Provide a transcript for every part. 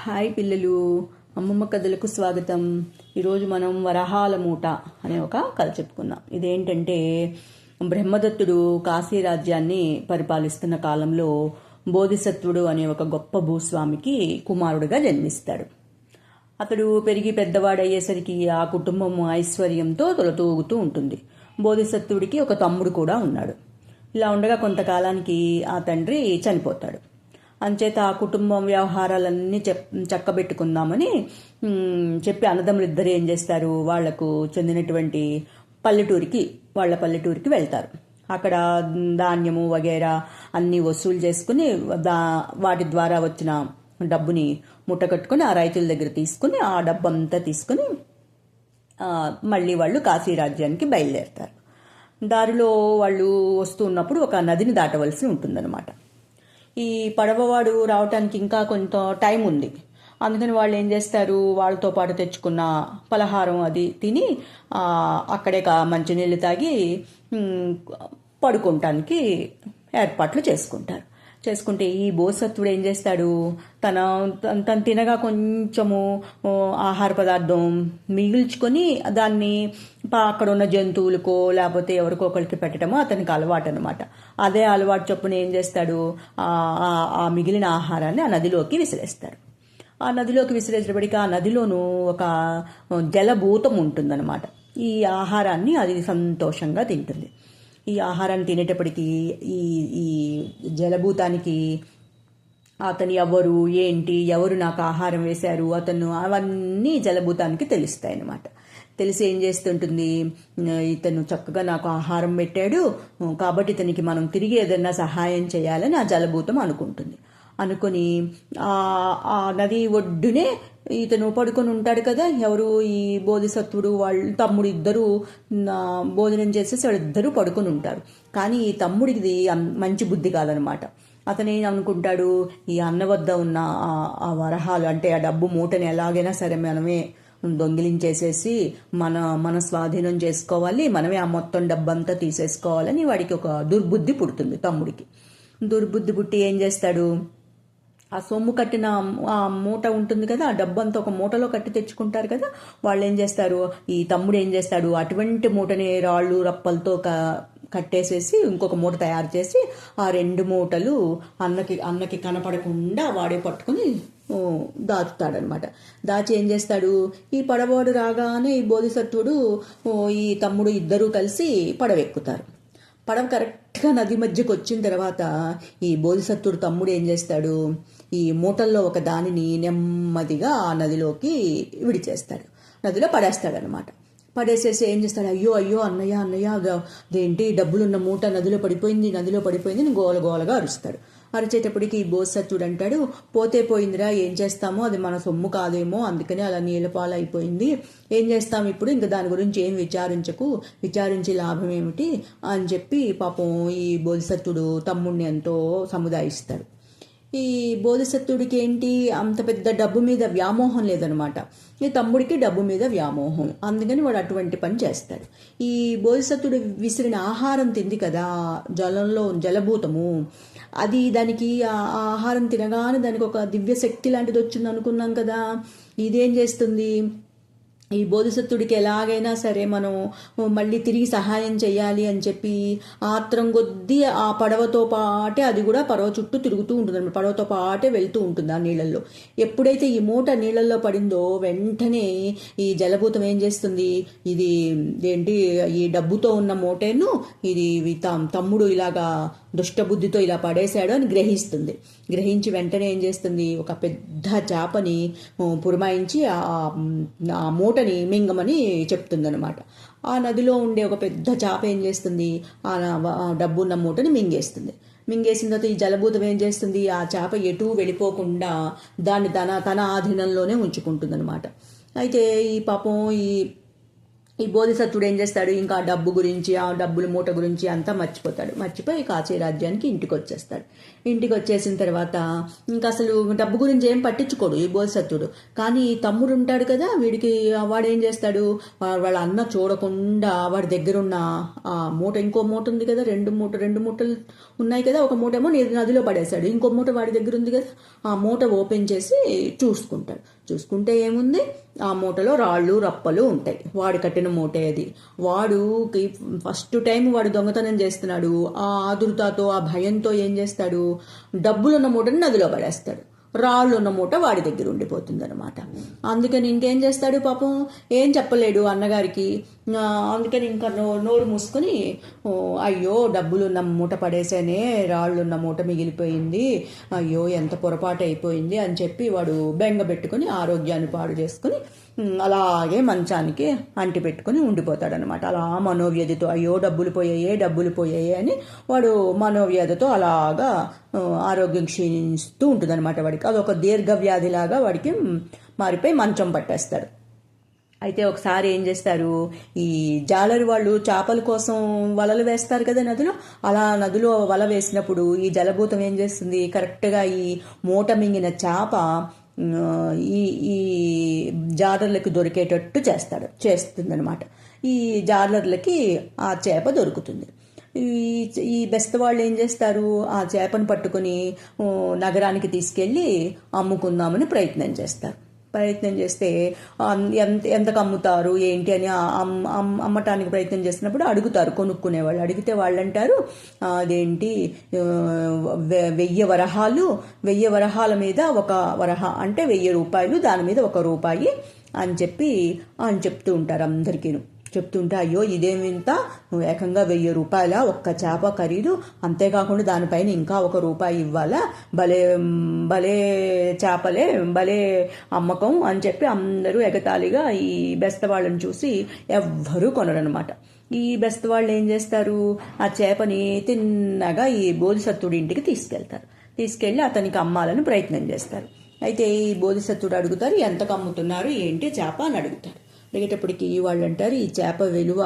Hi పిల్లలు, అమ్మమ్మ కథలకు స్వాగతం. ఈరోజు మనం వరహాల మూట అనే ఒక కథ చెప్పుకుందాం. ఇదేంటంటే, బ్రహ్మదత్తుడు కాశీ రాజ్యాన్ని పరిపాలిస్తున్న కాలంలో బోధిసత్వుడు అనే ఒక గొప్ప భూస్వామికి కుమారుడుగా జన్మిస్తాడు. అతడు పెరిగి పెద్దవాడయ్యేసరికి ఆ కుటుంబం ఐశ్వర్యంతో తొలతూగుతూ ఉంటుంది. బోధిసత్వుడికి ఒక తమ్ముడు కూడా ఉన్నాడు. ఇలా ఉండగా కొంతకాలానికి ఆ తండ్రి చనిపోతాడు. అంచేత ఆ కుటుంబం వ్యవహారాలన్నీ చక్కబెట్టుకుందామని చెప్పి అన్నదమ్ములు ఇద్దరు ఏం చేస్తారు, వాళ్లకు చెందినటువంటి వాళ్ళ పల్లెటూరికి వెళ్తారు. అక్కడ ధాన్యము వగేరా అన్నీ వసూలు చేసుకుని వాటి ద్వారా వచ్చిన డబ్బుని ముట్టకట్టుకుని ఆ రైతుల దగ్గర తీసుకుని ఆ డబ్బంతా తీసుకుని మళ్ళీ వాళ్ళు కాశీ రాజ్యానికి బయలుదేరుతారు. దారిలో వాళ్ళు వస్తూ ఉన్నప్పుడు ఒక నదిని దాటవలసి ఉంటుందన్నమాట. ఈ పడవవాడు రావటానికి ఇంకా కొంత టైం ఉంది. అందుకని వాళ్ళు ఏం చేస్తారు, వాళ్ళతో పాటు తెచ్చుకున్న పలహారం అది తిని అక్కడే మంచినీళ్ళు తాగి పడుకోవటానికి ఏర్పాట్లు చేసుకుంటే ఈ బోధసత్వుడు ఏం చేస్తాడు, తను తినగా కొంచెము ఆహార పదార్థం మిగిల్చుకొని దాన్ని అక్కడ ఉన్న జంతువులకో లేకపోతే ఎవరికో ఒకరికి పెట్టడమో అతనికి అలవాటు అనమాట. అదే అలవాటు చొప్పున ఏం చేస్తాడు, ఆ మిగిలిన ఆహారాన్ని ఆ నదిలోకి విసిరేస్తాడు. ఆ నదిలోకి విసిరేసేటప్పటికి ఆ నదిలోనూ ఒక జలభూతం ఉంటుందన్నమాట. ఈ ఆహారాన్ని అది సంతోషంగా తింటుంది. ఈ ఆహారాన్ని తినేటప్పటికీ ఈ జలభూతానికి అతను ఎవరు నాకు ఆహారం వేశారు అవన్నీ జలభూతానికి తెలుస్తాయి అన్నమాట. తెలిసి ఏం చేస్తుంటుంది, ఇతను చక్కగా నాకు ఆహారం పెట్టాడు కాబట్టి ఇతనికి మనం తిరిగి ఏదైనా సహాయం చేయాలని ఆ జలభూతం అనుకొని ఆ నది ఒడ్డునే ఇతను పడుకొని ఉంటాడు కదా. ఎవరు, ఈ బోధిసత్వుడు వాళ్ళ తమ్ముడు ఇద్దరు భోజనం చేసేసి వాళ్ళిద్దరూ పడుకొని ఉంటారు. కానీ ఈ తమ్ముడికి మంచి బుద్ధి కాదనమాట. అతనేం అనుకుంటాడు, ఈ అన్న వద్ద ఉన్న ఆ వరహాలు అంటే ఆ డబ్బు మూటని ఎలాగైనా సరే మనమే దొంగిలించేసేసి మన స్వాధీనం చేసుకోవాలి, మనమే ఆ మొత్తం డబ్బంతా తీసేసుకోవాలని వాడికి ఒక దుర్బుద్ధి పుడుతుంది. తమ్ముడికి దుర్బుద్ధి పుట్టి ఏం చేస్తాడు, ఆ సొమ్ము కట్టిన ఆ మూట ఉంటుంది కదా, ఆ డబ్బంతా ఒక మూటలో కట్టి తెచ్చుకుంటారు కదా. వాళ్ళు ఏం చేస్తారు, ఈ తమ్ముడు ఏం చేస్తాడు, అటువంటి మూటని రాళ్ళు రప్పలతో కట్టేసేసి ఇంకొక మూట తయారు చేసి ఆ 2 మూటలు అన్నకి కనపడకుండా వాడే పట్టుకుని దాచుతాడనమాట. దాచి ఏం చేస్తాడు, ఈ పడవవాడు రాగానే ఈ బోధిసత్వుడు ఈ తమ్ముడు ఇద్దరూ కలిసి పడవెక్కుతారు. పడవ కరెక్ట్గా నది మధ్యకు వచ్చిన తర్వాత ఈ బోధిసత్వుడు తమ్ముడు ఏం చేస్తాడు, ఈ మూటల్లో ఒక దానిని నెమ్మదిగా ఆ నదిలోకి విడిచేస్తాడు, నదిలో పడేస్తాడనమాట. పడేసేసి ఏం చేస్తాడు, అయ్యో అన్నయ్య అదేంటి డబ్బులున్న మూట నదిలో పడిపోయింది గోలగోలగా అరుస్తాడు. అరిచేటప్పటికి ఈ బోధిసత్వుడు అంటాడు, పోతే పోయిందిరా, ఏం చేస్తామో, అది మన సొమ్ము కాదేమో, అందుకని అలా నీళ్ళపాలు అయిపోయింది, ఏం చేస్తాం ఇప్పుడు, ఇంకా దాని గురించి ఏం విచారించి లాభం ఏమిటి అని చెప్పి పాపం ఈ బోధిసత్వుడు తమ్ముడిని ఎంతో సముదాయిస్తాడు. ఈ బోధిసత్వుడికి ఏంటి, అంత పెద్ద డబ్బు మీద వ్యామోహం లేదనమాట. ఈ తమ్ముడికి డబ్బు మీద వ్యామోహం, అందుకని వాడు అటువంటి పని చేస్తాడు. ఈ బోధిసత్వుడు విసిరిన ఆహారం తింది కదా, జలభూతము, అది దానికి ఆ ఆహారం తినగానే దానికి ఒక దివ్య శక్తి లాంటిది వచ్చింది అనుకున్నాం కదా. ఇదేం చేస్తుంది, ఈ బోధిసత్వుడికి ఎలాగైనా సరే మనం మళ్ళీ తిరిగి సహాయం చేయాలి అని చెప్పి ఆత్రం కొద్దీ ఆ పడవతో పాటే అది కూడా పడవ చుట్టూ తిరుగుతూ ఉంటుంది అనమాట. పడవతో పాటే వెళ్తూ ఉంటుంది ఆ నీళ్ళల్లో. ఎప్పుడైతే ఈ మూట నీళ్ళల్లో పడిందో వెంటనే ఈ జలభూతం ఏం చేస్తుంది, ఈ డబ్బుతో ఉన్న మూటేను ఇది తమ్ముడు ఇలాగా దుష్టబుద్ధితో ఇలా పడేశాడు అని గ్రహించి వెంటనే ఏం చేస్తుంది, ఒక పెద్ద చేపని పురమాయించి ఆ మూటని మింగమని చెప్తుందనమాట. ఆ నదిలో ఉండే ఒక పెద్ద చేప ఏం చేస్తుంది, ఆ డబ్బున్న మూటని మింగేసిన తర్వాత ఈ జలభూతం ఏం చేస్తుంది, ఆ చేప ఎటూ వెళ్ళిపోకుండా దాన్ని తన ఆధీనంలోనే ఉంచుకుంటుందన్నమాట. అయితే ఈ పాపం ఈ బోధిసత్వుడు ఏం చేస్తాడు, ఇంకా డబ్బు గురించి ఆ డబ్బుల మూట గురించి అంతా మర్చిపోతాడు. మర్చిపోయి కాశీ రాజ్యానికి ఇంటికి వచ్చేస్తాడు. ఇంటికి వచ్చేసిన తర్వాత ఇంకా అసలు డబ్బు గురించి ఏం పట్టించుకోడు ఈ బోధిసత్వుడు. కానీ తమ్ముడు ఉంటాడు కదా, వీడికి వాడు ఏం చేస్తాడు, వాళ్ళ అన్న చూడకుండా వాడి దగ్గర ఉన్న ఆ మూట, ఇంకో మూట ఉంది కదా, రెండు మూటలు ఉన్నాయి కదా, ఒక మూటేమో నదిలో పడేశాడు, ఇంకో మూట వాడి దగ్గర ఉంది కదా, ఆ మూట ఓపెన్ చేసి చూసుకుంటాడు. చూసుకుంటే ఏముంది, ఆ మూటలో రాళ్ళు రప్పలు ఉంటాయి. వాడు కట్టిన మూటే అది. వాడు ఫస్ట్ టైం వాడు దొంగతనం చేస్తున్నాడు. ఆ ఆదుర్తాతో ఆ భయంతో ఏం చేస్తాడు, డబ్బులున్న మూటని నదిలో పడేస్తాడు. రాళ్ళు ఉన్న మూట వాడి దగ్గర ఉండిపోతుంది అనమాట. అందుకని ఇంకేం చేస్తాడు పాపం, ఏం చెప్పలేడు అన్నగారికి. అందుకని ఇంకా నోరు మూసుకొని, అయ్యో డబ్బులున్న మూట పడేసేనే, రాళ్ళున్న మూట మిగిలిపోయింది, అయ్యో ఎంత పొరపాటు అయిపోయింది అని చెప్పి వాడు బెంగ పెట్టుకుని ఆరోగ్యాన్ని పాడు చేసుకుని అలాగే మంచానికి అంటి పెట్టుకుని ఉండిపోతాడనమాట. అలా మనోవ్యధితో అయ్యో డబ్బులు పోయాయి అని వాడు మనోవ్యధితో అలాగా ఆరోగ్యం క్షీణిస్తూ ఉంటుందన్నమాట వాడికి. అదొక దీర్ఘవ్యాధిలాగా వాడికి మారిపోయి మంచం పట్టేస్తాడు. అయితే ఒకసారి ఏం చేస్తారు, ఈ జాలరి వాళ్ళు చేపల కోసం వలలు వేస్తారు కదా నదిలో. అలా నదిలో వల వేసినప్పుడు ఈ జలభూతం ఏం చేస్తుంది, కరెక్ట్గా ఈ మూట మింగిన చేప ఈ ఈ జాలర్లకి దొరికేటట్టు చేస్తుందన్నమాట. ఈ జాలర్లకి ఆ చేప దొరుకుతుంది. ఈ బెస్త వాళ్ళు ఏం చేస్తారు, ఆ చేపను పట్టుకొని నగరానికి తీసుకెళ్ళి అమ్ముకుందామని ప్రయత్నం చేస్తే ఎంతకు అమ్ముతారు ఏంటి అని అమ్మటానికి ప్రయత్నం చేసినప్పుడు అడుగుతారు కొనుక్కునేవాళ్ళు. అడిగితే వాళ్ళు అంటారు, అదేంటి 1000 వరహాల మీద ఒక వరహ అంటే 1000 రూపాయలు, దాని మీద 1 రూపాయి అని చెప్తూ ఉంటారు అందరికీను. చెప్తుంటే అయ్యో ఇదేమింత, ఏకంగా 1000 రూపాయల ఒక్క చేప ఖరీదు, అంతేకాకుండా దానిపైన ఇంకా 1 రూపాయి ఇవ్వాలా, భలే చేపలే, భలే అమ్మకం అని చెప్పి అందరూ ఎగతాళిగా ఈ బెస్తవాళ్ళని చూసి ఎవ్వరూ కొనరనమాట. ఈ బెస్తవాళ్ళు ఏం చేస్తారు, ఆ చేపని తిన్నగా ఈ బోధిసత్వుడి ఇంటికి తీసుకెళ్ళి అతనికి అమ్మాలని ప్రయత్నం చేస్తారు. అయితే ఈ బోధిసత్వుడు అడుగుతారు, ఎంతకు అమ్ముతున్నారు ఏంటి చేప అని అడుగుతారు. అడిగేటప్పటికి వాళ్ళు అంటారు, ఈ చేప విలువ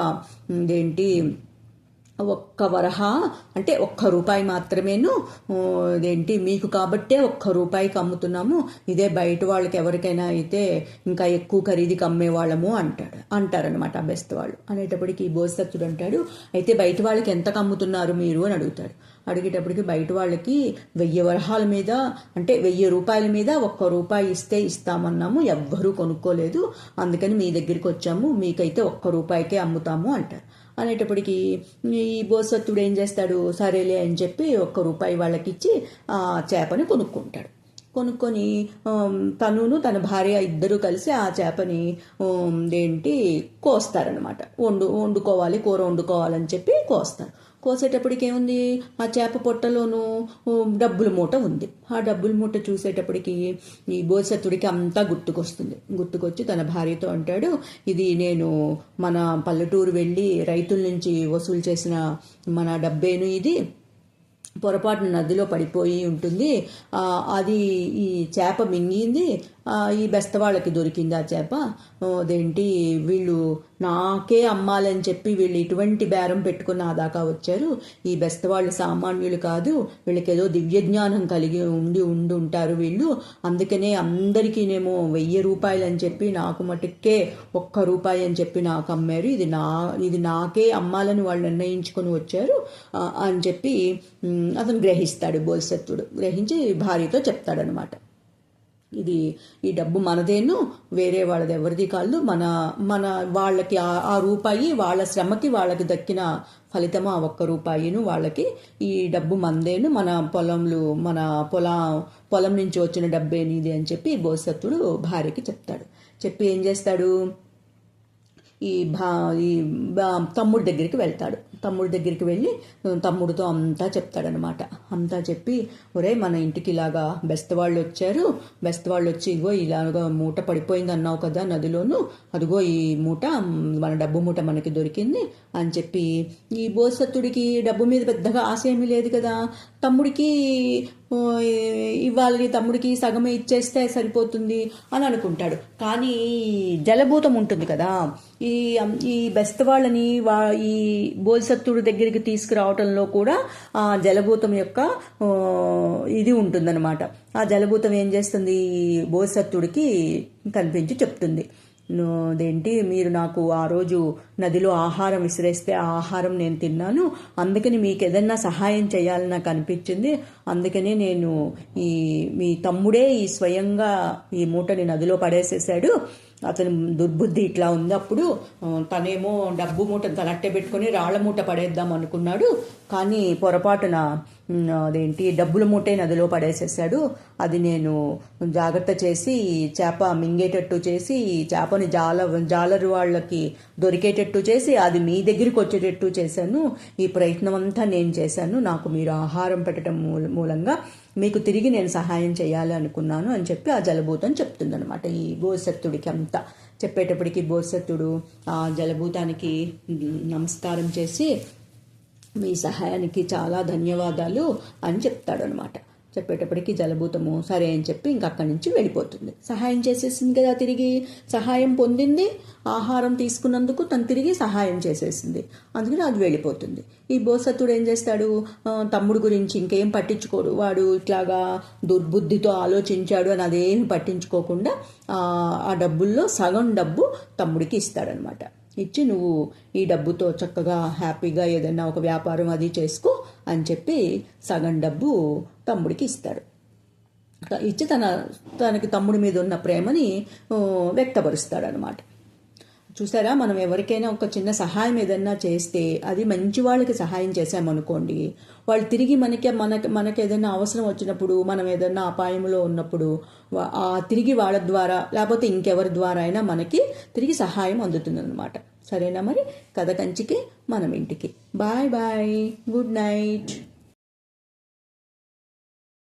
ఏంటి 1 వరహ అంటే 1 రూపాయి మాత్రమేను, ఇదేంటి మీకు కాబట్టే 1 రూపాయికి అమ్ముతున్నాము, ఇదే బయట వాళ్ళకి ఎవరికైనా అయితే ఇంకా ఎక్కువ ఖరీదుకి అమ్మేవాళ్ళము అంటారనమాట ఆ బెస్త వాళ్ళు. అనేటప్పటికి ఈ బోధిసత్వుడు అంటాడు, అయితే బయట వాళ్ళకి ఎంతకు అమ్ముతున్నారు మీరు అని అడిగేటప్పటికి బయట వాళ్ళకి 1000 వరహాల మీద అంటే 1000 రూపాయల మీద 1 రూపాయి ఇస్తే ఇస్తామన్నాము, ఎవ్వరూ కొనుక్కోలేదు, అందుకని మీ దగ్గరికి వచ్చాము, మీకైతే 1 రూపాయికే అమ్ముతాము అంటారు. అనేటప్పటికి ఈ బోధిసత్వుడు ఏం చేస్తాడు, సరేలే అని చెప్పి 1 రూపాయి వాళ్ళకి ఇచ్చి ఆ చేపని కొనుక్కొని తనును తన భార్య ఇద్దరూ కలిసి ఆ చేపని కోస్తారనమాట. వండుకోవాలి, కూర వండుకోవాలని చెప్పి కోసేటప్పటికి ఏముంది, ఆ చేప పొట్టలోనూ డబ్బుల మూట ఉంది. ఆ డబ్బుల మూట చూసేటప్పటికి ఈ బోధిసత్వుడికి అంతా గుర్తుకొచ్చి తన భార్యతో అంటాడు, ఇది నేను మన పల్లెటూరు వెళ్ళి రైతుల నుంచి వసూలు చేసిన మన డబ్బేను, ఇది పొరపాటున నదిలో పడిపోయి ఉంటుంది, అది ఈ చేప మింగింది, ఈ బెస్తవాళ్ళకి దొరికింది ఆ చేప, వీళ్ళు నాకే అమ్మాలని చెప్పి వీళ్ళు ఇటువంటి బేరం పెట్టుకుని నా దాకా వచ్చారు, ఈ బెస్తవాళ్ళు సామాన్యులు కాదు, వీళ్ళకి ఏదో దివ్యజ్ఞానం కలిగి ఉంటారు వీళ్ళు, అందుకనే అందరికీనేమో 1000 రూపాయలు అని చెప్పి నాకు మటుకే 1 రూపాయి అని చెప్పి నాకు అమ్మారు, ఇది నాకే అమ్మాలని వాళ్ళు నిర్ణయించుకొని వచ్చారు అని చెప్పి అతను గ్రహిస్తాడు. బోధిసత్వుడు గ్రహించి భార్యతో చెప్తాడనమాట, ఈ డబ్బు మనదేను, వేరే వాళ్ళది ఎవరిది కాదు, మన వాళ్ళకి ఆ రూపాయి వాళ్ళ శ్రమకి వాళ్ళకి దక్కిన ఫలితము ఆ 1 రూపాయిను వాళ్ళకి, ఈ డబ్బు మందేను, మన పొలం నుంచి వచ్చిన డబ్బేనిది అని చెప్పి బోధిసత్వుడు భార్యకి చెప్పి ఏం చేస్తాడు, ఈ తమ్ముడి దగ్గరికి వెళ్తాడు. తమ్ముడి దగ్గరికి వెళ్ళి తమ్ముడితో అంతా చెప్తాడనమాట. అంతా చెప్పి, ఒరే మన ఇంటికి ఇలాగా బెస్త వాళ్ళు వచ్చారు, బెస్త వాళ్ళు వచ్చి ఇదిగో ఇలాగా మూట పడిపోయింది అన్నావు కదా నదిలోను, అదిగో ఈ మూట మన డబ్బు మూట మనకి దొరికింది అని చెప్పి, ఈ బోసత్తుడికి డబ్బు మీద పెద్దగా ఆశ ఏమీ లేదు కదా, తమ్ముడికి ఇవ్వాలి, తమ్ముడికి సగమే ఇచ్చేస్తే సరిపోతుంది అని అనుకుంటాడు. కానీ జలభూతం ఉంటుంది కదా, ఈ ఈ బెస్త వాళ్ళని ఈ బోధిసత్వుడి దగ్గరికి తీసుకురావటంలో కూడా ఆ జలభూతం యొక్క ఇది ఉంటుందన్నమాట. ఆ జలభూతం ఏం చేస్తుంది, ఈ బోధిసత్వుడికి కనిపించి చెప్తుంది, అదేంటి మీరు నాకు ఆ రోజు నదిలో ఆహారం విసిరేస్తే ఆ ఆహారం నేను తిన్నాను, అందుకని మీకు ఏదన్నా సహాయం చేయాలని నాకు అనిపించింది, అందుకనే నేను మీ తమ్ముడే ఈ స్వయంగా ఈ మూటని నదిలో పడేసేసాడు, అతని దుర్బుద్ధి ఇట్లా ఉంది. అప్పుడు తనేమో డబ్బు మూట తనట్టే పెట్టుకొని రాళ్ల మూట పడేద్దాం అనుకున్నాడు, కానీ పొరపాటున అదేంటి డబ్బుల మూటే నదిలో పడేసేసాడు. అది నేను జాగ్రత్త చేసి చేప మింగేటట్టు చేసి చేపని జాలరు వాళ్ళకి దొరికేటట్టు చేసి అది మీ దగ్గరికి వచ్చేటట్టు చేశాను. ఈ ప్రయత్నం అంతా నేను చేశాను, నాకు మీరు ఆహారం పెట్టడం మూలంగా మీకు తిరిగి నేను సహాయం చేయాలి అనుకున్నాను అని చెప్పి ఆ జలభూతం చెప్తుందనమాట ఈ బోధిసత్తుడికి. అంతా చెప్పేటప్పటికి బోధిసత్తుడు ఆ జలభూతానికి నమస్కారం చేసి, మీ సహాయానికి చాలా ధన్యవాదాలు అని చెప్తాడనమాట. చెప్పేటప్పటికి జలభూతము సరే అని చెప్పి ఇంక అక్కడి నుంచి వెళ్ళిపోతుంది. సహాయం చేసేసింది కదా, తిరిగి సహాయం పొందింది, ఆహారం తీసుకున్నందుకు తను తిరిగి సహాయం చేసేసింది, అందుకని అది వెళ్ళిపోతుంది. ఈ బోసత్తుడు ఏం చేస్తాడు, తమ్ముడు గురించి ఇంకేం పట్టించుకోడు, వాడు ఇట్లాగా దుర్బుద్ధితో ఆలోచించాడు అని అదేం పట్టించుకోకుండా ఆ డబ్బుల్లో సగం డబ్బు తమ్ముడికి ఇస్తాడనమాట. ఇచ్చి నువ్వు ఈ డబ్బుతో చక్కగా హ్యాపీగా ఏదైనా ఒక వ్యాపారం అది చేసుకో అని చెప్పి సగం డబ్బు తమ్ముడికి ఇస్తాడు. ఇచ్చి తనకి తమ్ముడి మీద ఉన్న ప్రేమని వ్యక్తపరుస్తాడనమాట. చూసారా, మనం ఎవరికైనా ఒక చిన్న సహాయం ఏదన్నా చేస్తే అది మంచి వాళ్ళకి సహాయం చేసామనుకోండి, వాళ్ళు తిరిగి మనకి ఏదైనా అవసరం వచ్చినప్పుడు, మనం ఏదైనా అపాయంలో ఉన్నప్పుడు తిరిగి వాళ్ళ ద్వారా లేకపోతే ఇంకెవరి ద్వారా అయినా మనకి తిరిగి సహాయం అందుతుందన్నమాట. సరేనా మరి, కథ కంచికి మనం ఇంటికి. Bye bye, good night.